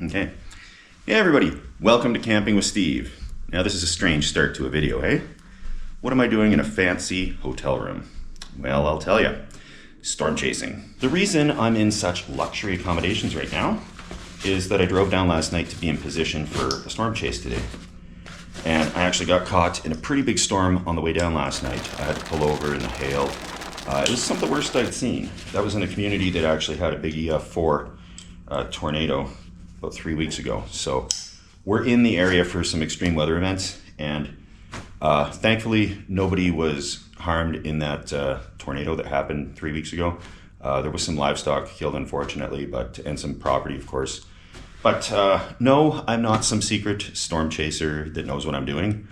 Okay. Hey everybody, welcome to Camping with Steve. Now this is a strange start to a video, eh? What am I doing in a fancy hotel room? Well, I'll tell you. Storm chasing. The reason I'm in such luxury accommodations right now is that I drove down last night to be in position for a storm chase today. And I actually got caught in a pretty big storm on the way down last night. I had to pull over in the hail. It was some of the worst I'd seen. That was in a community that actually had a big EF4 tornado about 3 weeks ago. So we're in the area for some extreme weather events, and thankfully nobody was harmed in that tornado that happened 3 weeks ago. There was some livestock killed, unfortunately, and some property, of course. But no, I'm not some secret storm chaser that knows what I'm doing.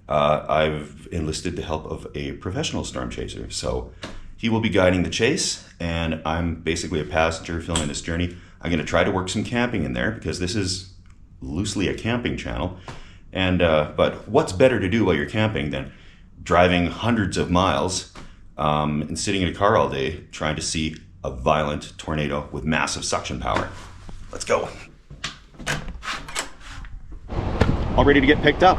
I've enlisted the help of a professional storm chaser. So he will be guiding the chase, and I'm basically a passenger filming this journey. I'm going to try to work some camping in there because this is loosely a camping channel. And but what's better to do while you're camping than driving hundreds of miles and sitting in a car all day trying to see a violent tornado with massive suction power? Let's go. All ready to get picked up.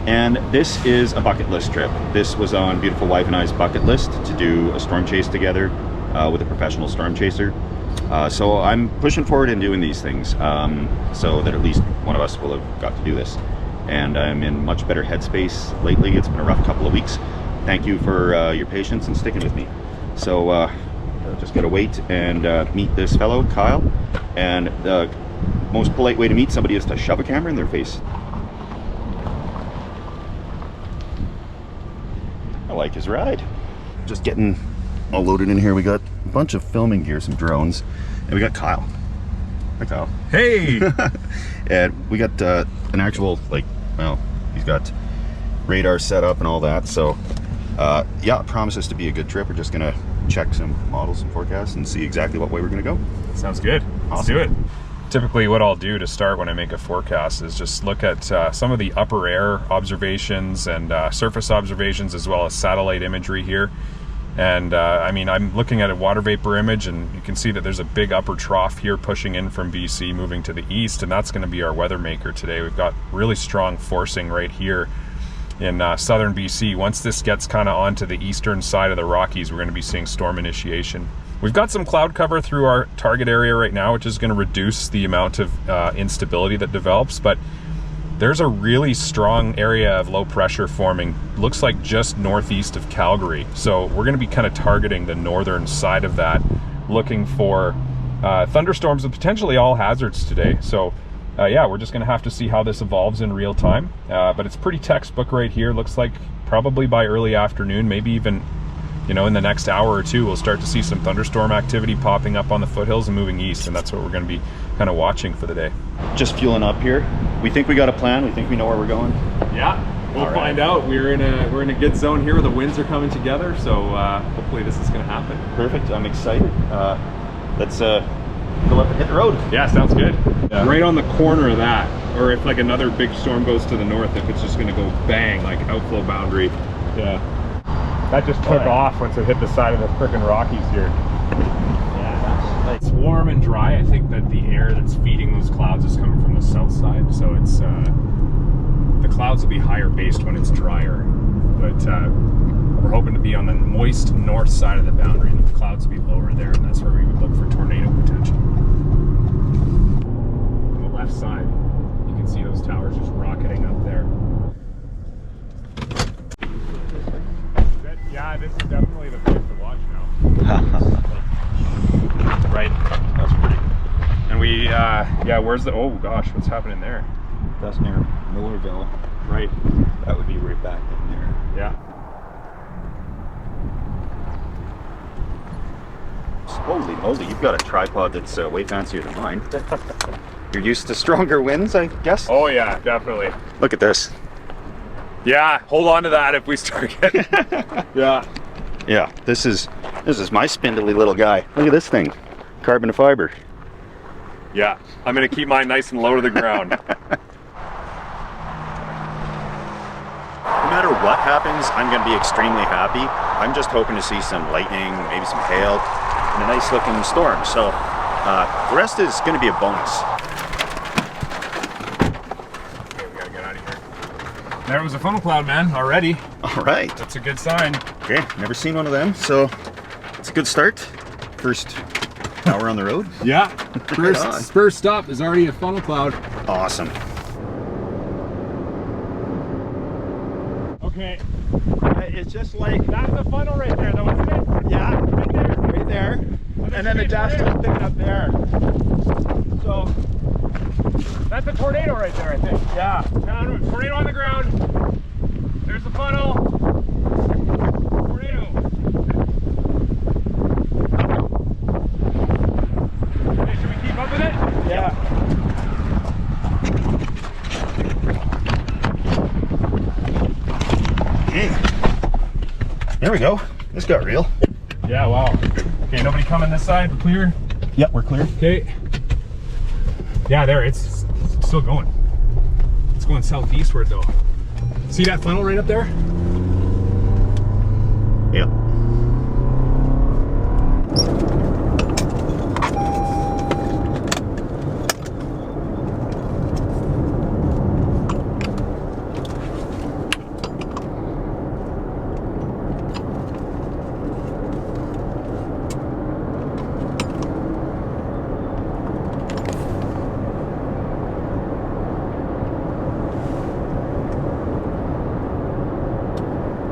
And this is a bucket list trip. This was on beautiful wife and I's bucket list to do a storm chase together with a professional storm chaser. So I'm pushing forward and doing these things so that at least one of us will have got to do this. And I'm in much better headspace lately. It's been a rough couple of weeks. Thank you for your patience and sticking with me. So just gotta wait and meet this fellow, Kyle. And the most polite way to meet somebody is to shove a camera in their face. I like his ride. Just getting all loaded in here. We got a bunch of filming gear, some drones, and we got Kyle. Hi, Kyle. Hey! And we got an actual, well, he's got radar set up and all that. So, yeah, it promises to be a good trip. We're just gonna check some models and forecasts and see exactly what way we're gonna go. Sounds good. Awesome. Let's do it. Typically what I'll do to start when I make a forecast is just look at some of the upper air observations and surface observations, as well as satellite imagery here. And I mean, I'm looking at a water vapor image, and you can see that there's a big upper trough here pushing in from BC, moving to the east, and that's going to be our weather maker today. We've got really strong forcing right here in southern BC. Once this gets kind of onto the eastern side of the Rockies, we're going to be seeing storm initiation. We've got some cloud cover through our target area right now, which is going to reduce the amount of instability that develops, but there's a really strong area of low pressure forming, looks like just northeast of Calgary. So we're going to be kind of targeting the northern side of that, looking for thunderstorms with potentially all hazards today. So yeah, we're just going to have to see how this evolves in real time. But it's pretty textbook right here. Looks like probably by early afternoon, maybe even, you know, in the next hour or two, we'll start to see some thunderstorm activity popping up on the foothills and moving east, and that's what we're going to be kind of watching for the day. Just fueling up here. We think we got a plan. We think we know where we're going. Yeah, we'll find out. We're in a good zone here where the winds are coming together, so hopefully this is going to happen. Perfect. I'm excited. Let's go up and hit the road. Yeah, sounds good. Yeah. Right on the corner of that, or if like another big storm goes to the north, if it's just going to go bang, like outflow boundary. Yeah. That just took off once it hit the side of the frickin' Rockies here. Yeah, it's warm and dry. I think that the air that's feeding those clouds is coming from the south side, so it's the clouds will be higher based when it's drier. But we're hoping to be on the moist north side of the boundary, and the clouds will be lower there, and that's where we would look for tornado potential. On the left side, you can see those towers just rocketing up there. Yeah, this is definitely the place to watch now. Right. That's pretty. And we, yeah, where's the, oh gosh, what's happening there? That's near Millerville. Right. That would be right back in there. Yeah. Holy moly, you've got a tripod that's way fancier than mine. You're used to stronger winds, I guess? Oh yeah, definitely. Look at this. Yeah, hold on to that if we start getting. Yeah. Yeah, this is my spindly little guy. Look at this thing. Carbon fiber. Yeah, I'm gonna keep mine nice and low to the ground. No matter what happens, I'm gonna be extremely happy. I'm just hoping to see some lightning, maybe some hail, and a nice looking storm. So the rest is gonna be a bonus. There was a funnel cloud, man, already. All right. That's a good sign. Okay, never seen one of them, so it's a good start. First hour on the road. Yeah. Right First stop is already a funnel cloud. Awesome. Okay. It's just like, That's a funnel right there, though, isn't it? yeah, right there. And then the dust is picking up there. So, That's a tornado right there, I think. yeah. Tornado on the ground. There's the funnel. Tornado. Okay, should we keep up with it? Yeah. Okay. There we go. This got real. Yeah, wow. Okay, nobody coming this side. We're clear. Yep, we're clear. Okay. Yeah, there, it's still going. It's going southeastward though. See that funnel right up there? Yep.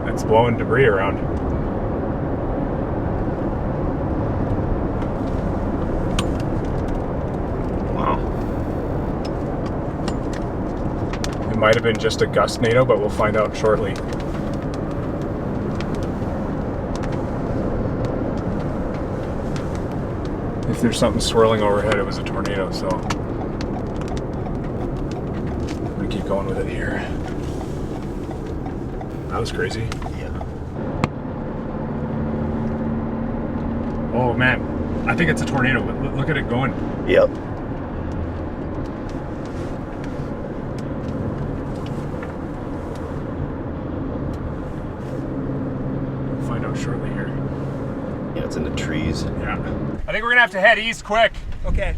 It's blowing debris around. Wow. It might have been just a gust-nado, but we'll find out shortly. If there's something swirling overhead, it was a tornado, so I'm gonna keep going with it here. That was crazy. Yeah. Oh man, I think it's a tornado. Look at it going. Yep. We'll find out shortly here. Yeah, it's in the trees. Yeah. I think we're gonna have to head east quick. Okay.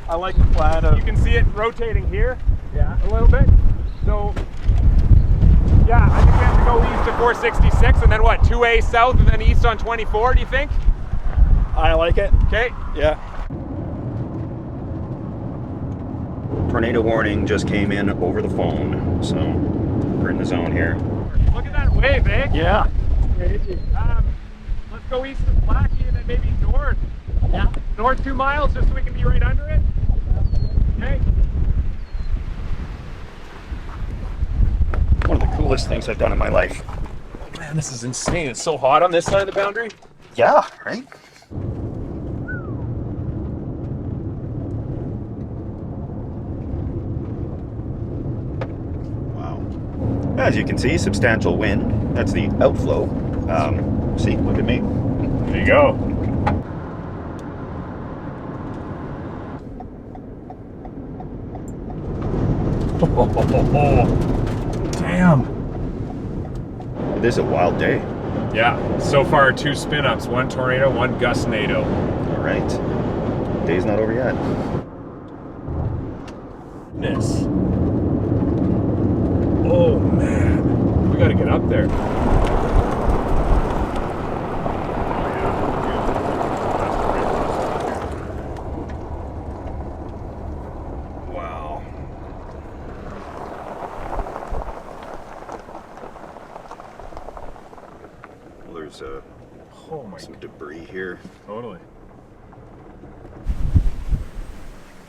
I like the plan of, You can see it rotating here yeah. a little bit. So yeah, I think we have to go east to 466 and then what, 2A south and then east on 24, do you think? I like it. Okay. Yeah. Tornado warning just came in over the phone, so we're in the zone here. Look at that wave, eh? Yeah. Let's go east to Blackie and then maybe north. Yeah. North 2 miles just so we can be right under it. Okay. One of the coolest things I've done in my life. Man, this is insane. It's so hot on this side of the boundary. Yeah, right? Wow. As you can see, substantial wind. That's the outflow. See, look at me. There you go. Damn. It is a wild day. Yeah, so far 2 spin-ups, 1 tornado, 1 gust-nado. All right. Day's not over yet. This. Oh man, we gotta get up there. Wow. Well, there's Oh my some debris here. Totally.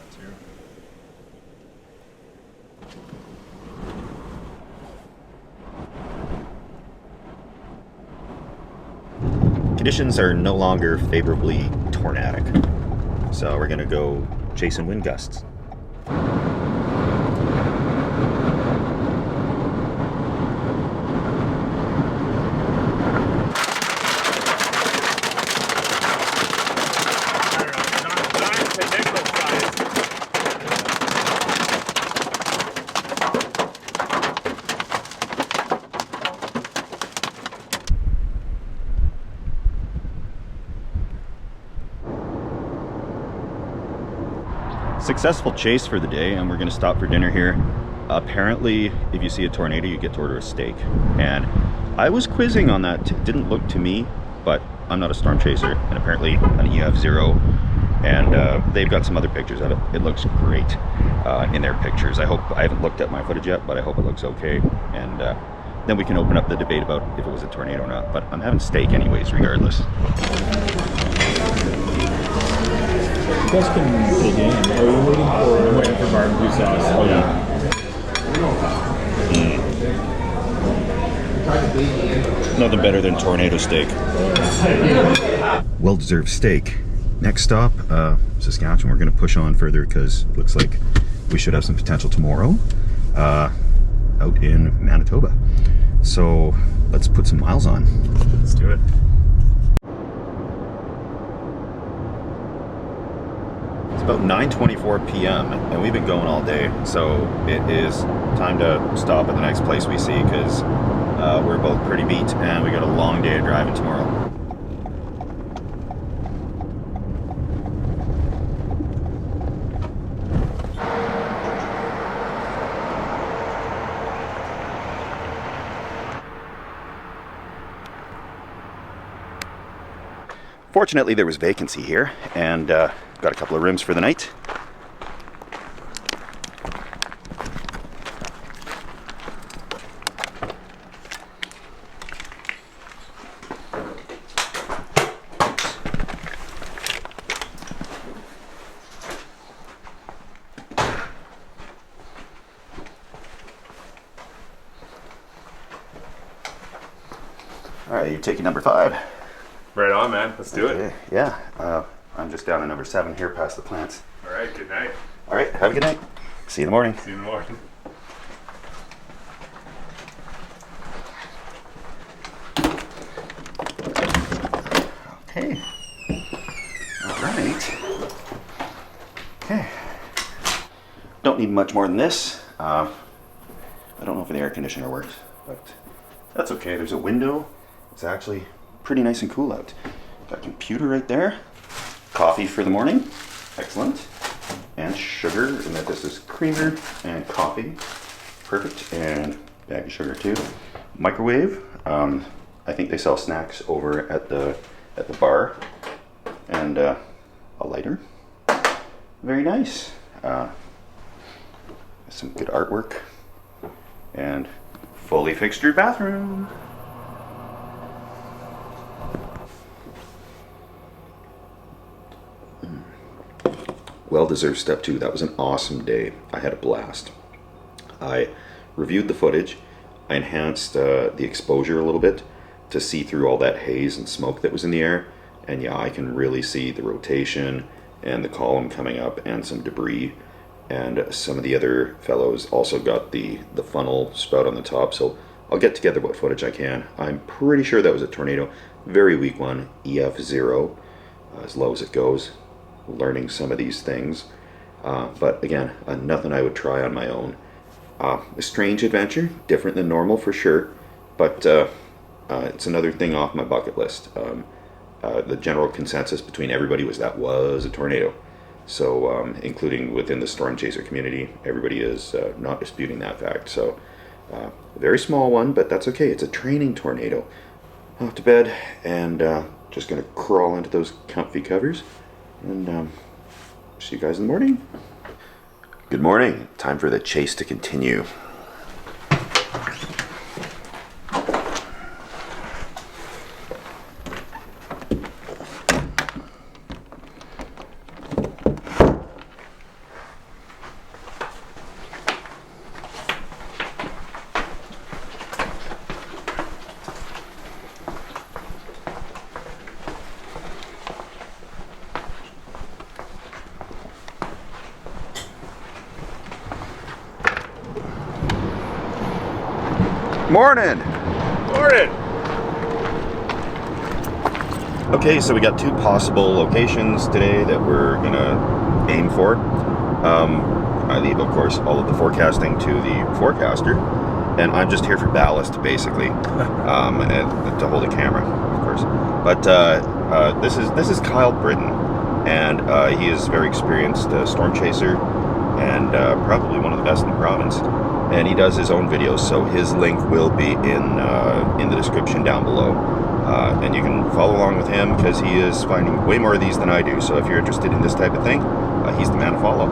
That's here. Conditions are no longer favorably tornadic, so we're gonna go chasing wind gusts. Successful chase for the day, and we're going to stop for dinner here. apparently if you see a tornado you get to order a steak, and I was quizzing on that. It didn't look to me, but I'm not a storm chaser, and apparently an EF0, and they've got some other pictures of it. It looks great in their pictures. I haven't looked at my footage yet, but I hope it looks okay, and then we can open up the debate about if it was a tornado or not. But I'm having steak anyways, regardless. You guys can dig in. Are you waiting for? I'm waiting for barbecue sauce. Oh yeah. Nothing better than tornado steak. Well-deserved steak. Next stop, Saskatchewan. We're going to push on further because it looks like we should have some potential tomorrow out in Manitoba. So let's put some miles on. Let's do it. It's about 9:24 p.m. and we've been going all day, so it is time to stop at the next place we see because we're both pretty beat and we got a long day of driving tomorrow. Fortunately, there was vacancy here, and got a couple of rooms for the night. All right, you're taking number 5. Right on, man. Let's do it. Okay, yeah, I'm just down to number 7 here past the plants. All right, good night. All right, have a good night. See you in the morning. See you in the morning. Okay. All right. Okay. Don't need much more than this. I don't know if the air conditioner works, but that's okay. There's a window. It's actually pretty nice and cool out. Got a computer right there. Coffee for the morning. Excellent. And sugar, and that this is creamer and coffee. Perfect. And bag of sugar too. Microwave. I think they sell snacks over at the bar. And a lighter. Very nice. Some good artwork. And fully fixtured bathroom. Well-deserved step 2. That was an awesome day. I had a blast. I reviewed the footage. I enhanced the exposure a little bit to see through all that haze and smoke that was in the air. And yeah, I can really see the rotation and the column coming up and some debris. And some of the other fellows also got the funnel spout on the top. So I'll get together what footage I can. I'm pretty sure that was a tornado. Very weak one, EF0, as low as it goes. Learning some of these things, but again, nothing I would try on my own. A strange adventure, different than normal for sure, but it's another thing off my bucket list. The general consensus between everybody was that was a tornado, so including within the storm chaser community, everybody is not disputing that fact. So a very small one, but that's okay. It's a training tornado. Off to bed, and just gonna crawl into those comfy covers. And see you guys in the morning. Good morning. Time for the chase to continue. Morning! Morning! Okay, so we got 2 possible locations today that we're gonna aim for. I leave, of course, all of the forecasting to the forecaster, and I'm just here for ballast, basically, and to hold a camera, of course. But this is Kyle Brittain, and he is very experienced storm chaser, and probably one of the best in the province. and he does his own videos, so his link will be in the description down below. And you can follow along with him because he is finding way more of these than I do. So if you're interested in this type of thing, he's the man to follow.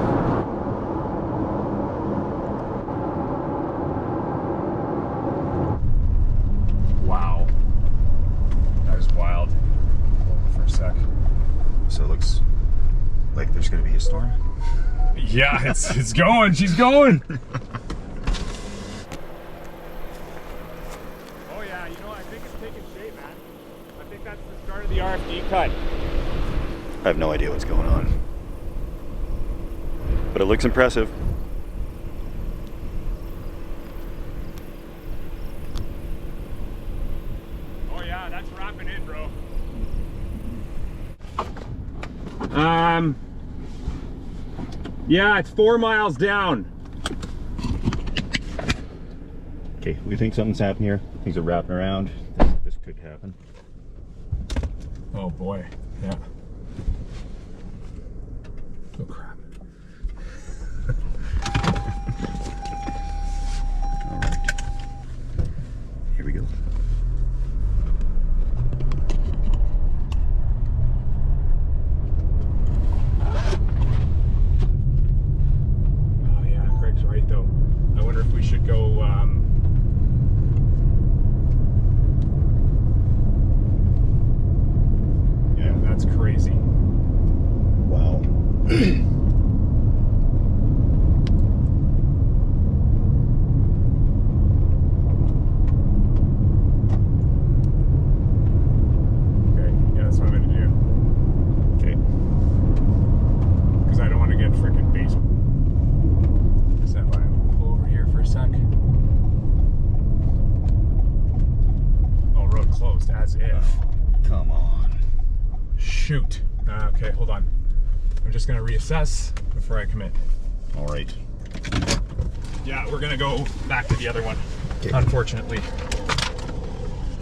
Wow. That was wild. Hold on for a sec. So it looks like there's going to be a storm. Yeah, it's going. She's going. Oh yeah, you know, I think it's taking shape, man. I think that's the start of the RFD cut. I have no idea what's going on, but it looks impressive. Oh yeah, that's wrapping in, bro. Yeah, it's 4 miles down. Okay, we think something's happening here. Things are wrapping around. This could happen. Oh boy, yeah. Oh crap. All right, here we go. Oh yeah, Craig's right though. I wonder if we should go, yeah, that's crazy. Wow. Okay, yeah, that's what I'm gonna do. Okay. Because I don't want to get freaking basement. Stand by. I'm pull over here for a sec. Oh, road closed as if. Come on. Shoot. Okay, hold on. I'm just gonna reassess before I commit. All right. Yeah, we're gonna go back to the other one. Okay. Unfortunately.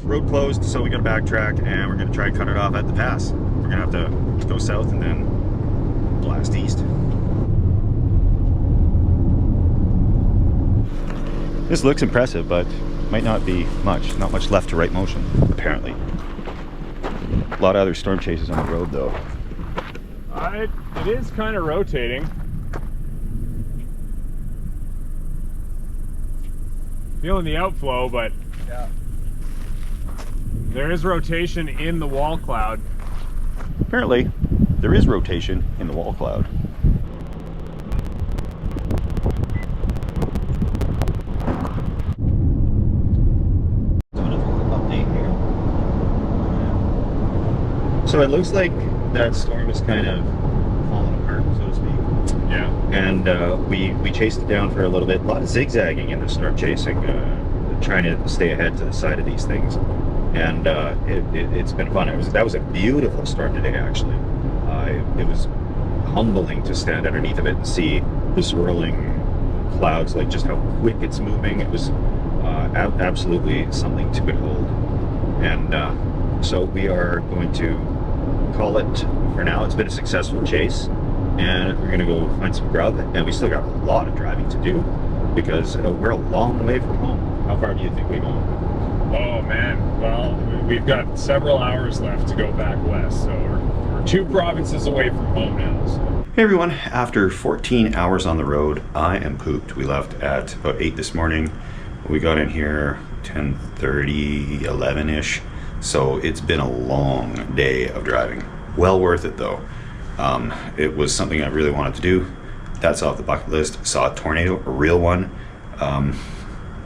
Road closed, so we gotta backtrack, and we're gonna try and cut it off at the pass. We're gonna have to go south and then blast east. This looks impressive, but might not be much. Not much left to right motion, apparently. A lot of other storm chases on the road, though. It is kind of rotating. Feeling the outflow, but Yeah. there is rotation in the wall cloud. Apparently, there is rotation in the wall cloud. So it looks like that storm is kind of falling apart, so to speak. Yeah. And we chased it down for a little bit. A lot of zigzagging in the storm chasing, trying to stay ahead to the side of these things. And it's been fun. That was a beautiful storm today, actually. It was humbling to stand underneath of it and see the swirling clouds, like just how quick it's moving. It was absolutely something to behold. And so we are going to call it for now. It's been a successful chase, and we're going to go find some grub. And we still got a lot of driving to do because we're a long way from home. How far do you think we go? Oh man, well, we've got several hours left to go back west, so we're 2 provinces away from home now. So. Hey everyone, after 14 hours on the road, I am pooped. We left at about 8 this morning. We got in here 10:30, 11-ish. So it's been a long day of driving. Well worth it though. It was something I really wanted to do. That's off the bucket list. Saw a tornado, a real one.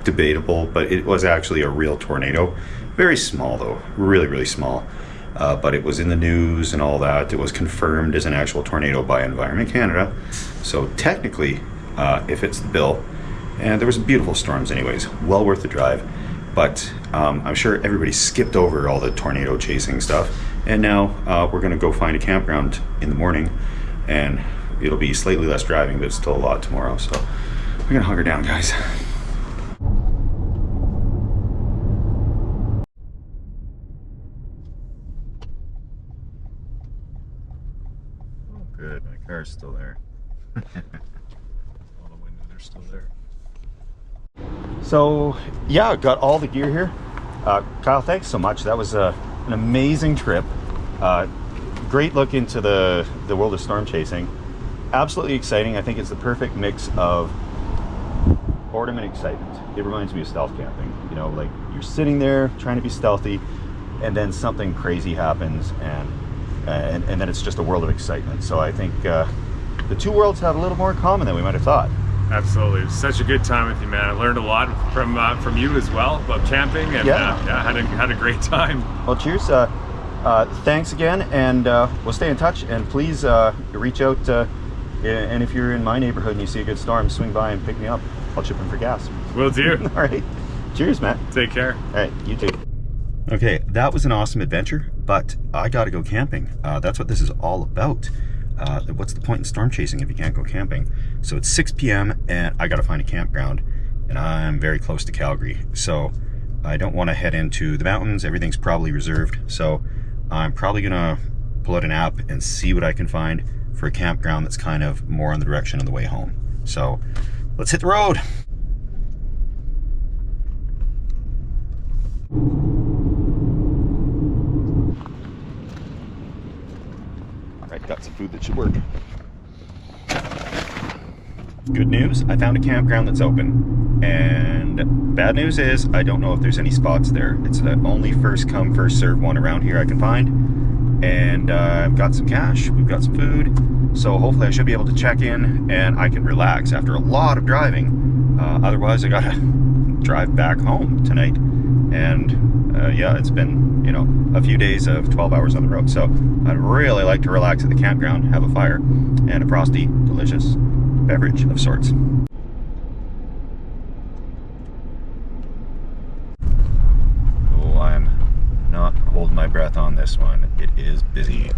Debatable, but it was actually a real tornado. Very small though, really, really small. But it was in the news and all that. It was confirmed as an actual tornado by Environment Canada. So technically, it fits the bill. And there was beautiful storms anyways. Well worth the drive. But I'm sure everybody skipped over all the tornado chasing stuff. And now we're gonna go find a campground in the morning, and it'll be slightly less driving, but still a lot tomorrow. So we're gonna hunker down, guys. Good, my car's still there. All the windows are still there. So yeah, got all the gear here. Kyle, thanks so much. That was an amazing trip. Great look into the world of storm chasing. Absolutely exciting. I think it's the perfect mix of boredom and excitement. It reminds me of stealth camping. You know, like you're sitting there trying to be stealthy, and then something crazy happens, and then it's just a world of excitement. So I think the two worlds have a little more in common than we might have thought. Absolutely. It was such a good time with you, man. I learned a lot from you as well about camping, and had a great time. Well, cheers. Thanks again, and we'll stay in touch. And please reach out, and if you're in my neighborhood and you see a good storm, swing by and pick me up. I'll chip in for gas. Will do. All right. Cheers, Matt. Take care. All right, you too. Okay, that was an awesome adventure, but I gotta go camping. That's what this is all about. What's the point in storm chasing if you can't go camping? So it's 6 p.m. and I gotta find a campground, and I'm very close to Calgary, so I don't want to head into the mountains. Everything's probably reserved, so I'm probably gonna pull out an app and see what I can find for a campground that's kind of more on the direction of the way home. So let's hit the road. Alright, got some food that should work. Good news, I found a campground that's open. And bad news is, I don't know if there's any spots there. It's the only first come, first serve one around here I can find. And I've got some cash, we've got some food. So hopefully I should be able to check in and I can relax after a lot of driving. Otherwise I gotta drive back home tonight. And yeah, it's been, you know, a few days of 12 hours on the road. So I'd really like to relax at the campground, have a fire, and a frosty, delicious beverage of sorts. Oh, I'm not holding my breath on this one. It is busy.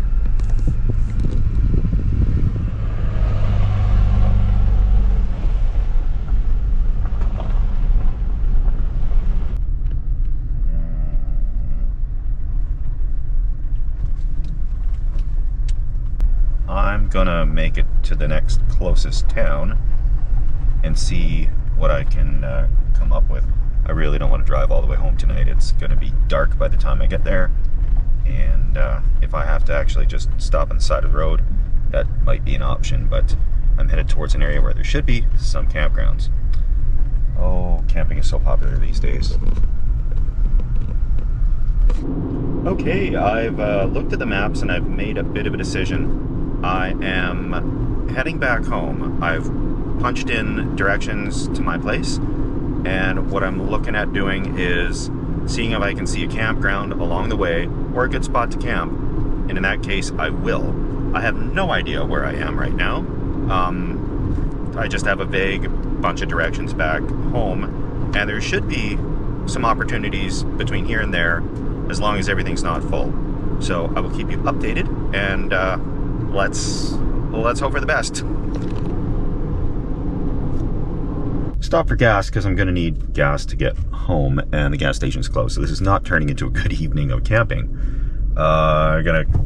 I'm gonna make it to the next closest town and see what I can come up with. I really don't want to drive all the way home tonight. It's gonna be dark by the time I get there, and if I have to actually just stop on the side of the road, that might be an option, but I'm headed towards an area where there should be some campgrounds. Oh, camping is so popular these days. Okay, I've looked at the maps and I've made a bit of a decision. I am heading back home. I've punched in directions to my place, and what I'm looking at doing is seeing if I can see a campground along the way or a good spot to camp, and in that case I will. I have no idea where I am right now. I just have a vague bunch of directions back home, and there should be some opportunities between here and there as long as everything's not full. So I will keep you updated, and let's hope for the best. Stop for gas because I'm going to need gas to get home, and the gas station's closed. So this is not turning into a good evening of camping. I'm going to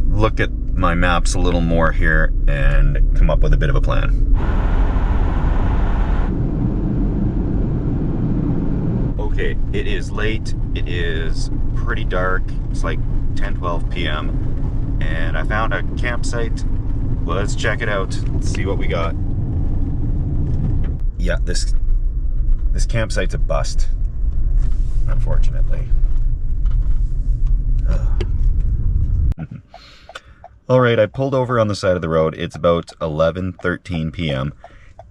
look at my maps a little more here and come up with a bit of a plan. Okay, it is late. It is pretty dark. It's like 10-12 p.m. and I found a campsite. Let's check it out. Let's see what we got. Yeah, this campsite's a bust, unfortunately. All right, I pulled over on the side of the road. It's about 11:13 p.m.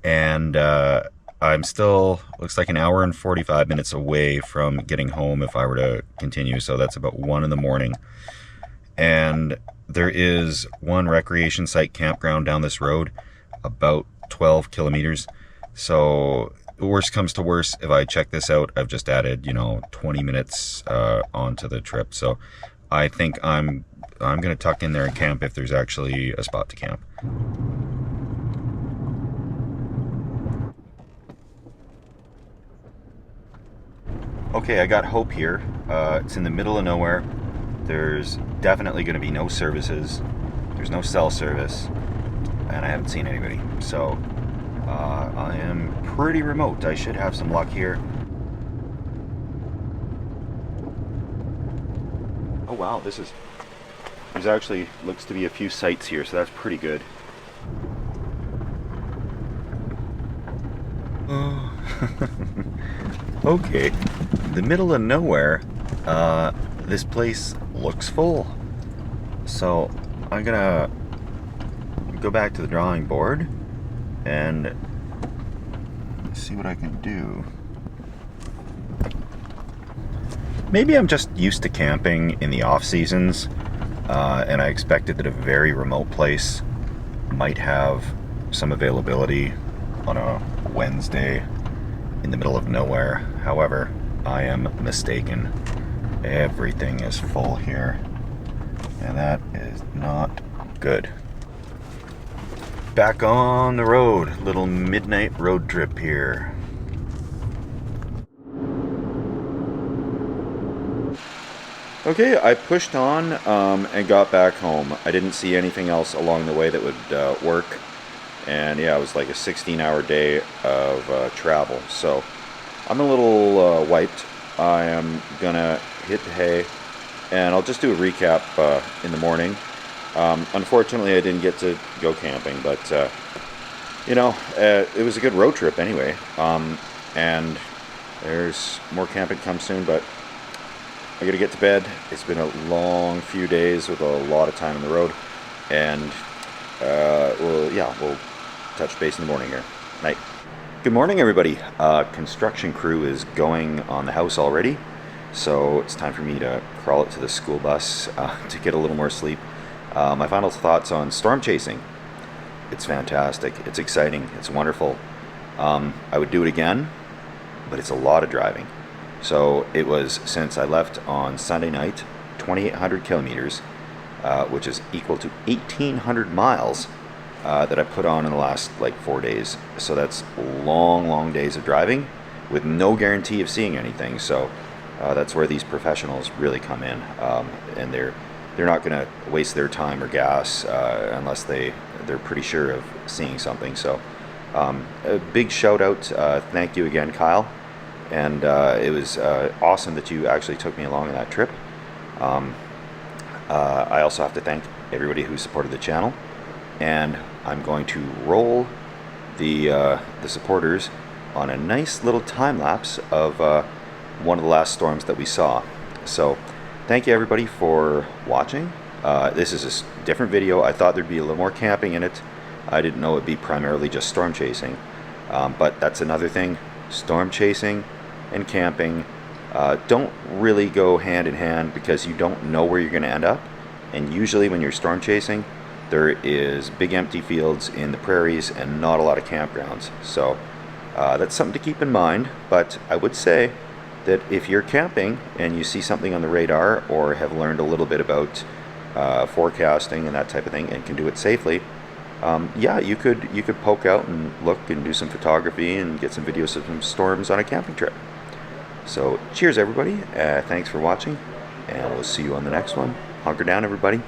and I'm still, looks like an hour and 45 minutes away from getting home if I were to continue. So that's about 1 in the morning. And there is one recreation site campground down this road, about 12 kilometers. So worst comes to worst, if I check this out, I've just added, 20 minutes onto the trip. So I think I'm going to tuck in there and camp if there's actually a spot to camp. Okay, I got Hope here. It's in the middle of nowhere. There's definitely going to be no services. There's no cell service, and I haven't seen anybody. So I am pretty remote. I should have some luck here. Oh wow, there's actually looks to be a few sites here, so that's pretty good. Oh. Okay, the middle of nowhere, this place looks full. So I'm gonna go back to the drawing board and see what I can do. Maybe I'm just used to camping in the off seasons, and I expected that a very remote place might have some availability on a Wednesday in the middle of nowhere. However, I am mistaken. Everything is full here, and that is not good. Back on the road, little midnight road trip here. Okay, I pushed on and got back home. I didn't see anything else along the way that would work. And yeah, it was like a 16-hour day of travel. So I'm a little wiped. I am gonna hit the hay, and I'll just do a recap in the morning. Unfortunately, I didn't get to go camping, but you know, it was a good road trip anyway. And there's more camping come soon, but I gotta get to bed. It's been a long few days with a lot of time on the road, and we'll touch base in the morning here. Night. Good morning, everybody. Construction crew is going on the house already, so it's time for me to crawl it to the school bus to get a little more sleep. My final thoughts on storm chasing. It's fantastic. It's exciting. It's wonderful. I would do it again, but it's a lot of driving. So it was, since I left on Sunday night, 2,800 kilometers, which is equal to 1,800 miles that I put on in the last like 4 days. So that's long days of driving with no guarantee of seeing anything. So that's where these professionals really come in, and they're not going to waste their time or gas unless they're pretty sure of seeing something. So a big shout out, thank you again, Kyle. And it was awesome that you actually took me along on that trip. I also have to thank everybody who supported the channel, and I'm going to roll the supporters on a nice little time lapse of one of the last storms that we saw. So thank you everybody for watching. This is a different video. I thought there'd be a little more camping in it. I didn't know it'd be primarily just storm chasing, but that's another thing. Storm chasing and camping don't really go hand in hand, because you don't know where you're going to end up. And usually when you're storm chasing, there is big empty fields in the prairies and not a lot of campgrounds. So that's something to keep in mind. But I would say that if you're camping and you see something on the radar, or have learned a little bit about forecasting and that type of thing, and can do it safely, yeah, you could poke out and look and do some photography and get some videos of some storms on a camping trip. So cheers everybody, thanks for watching, and we'll see you on the next one. Hunker down everybody.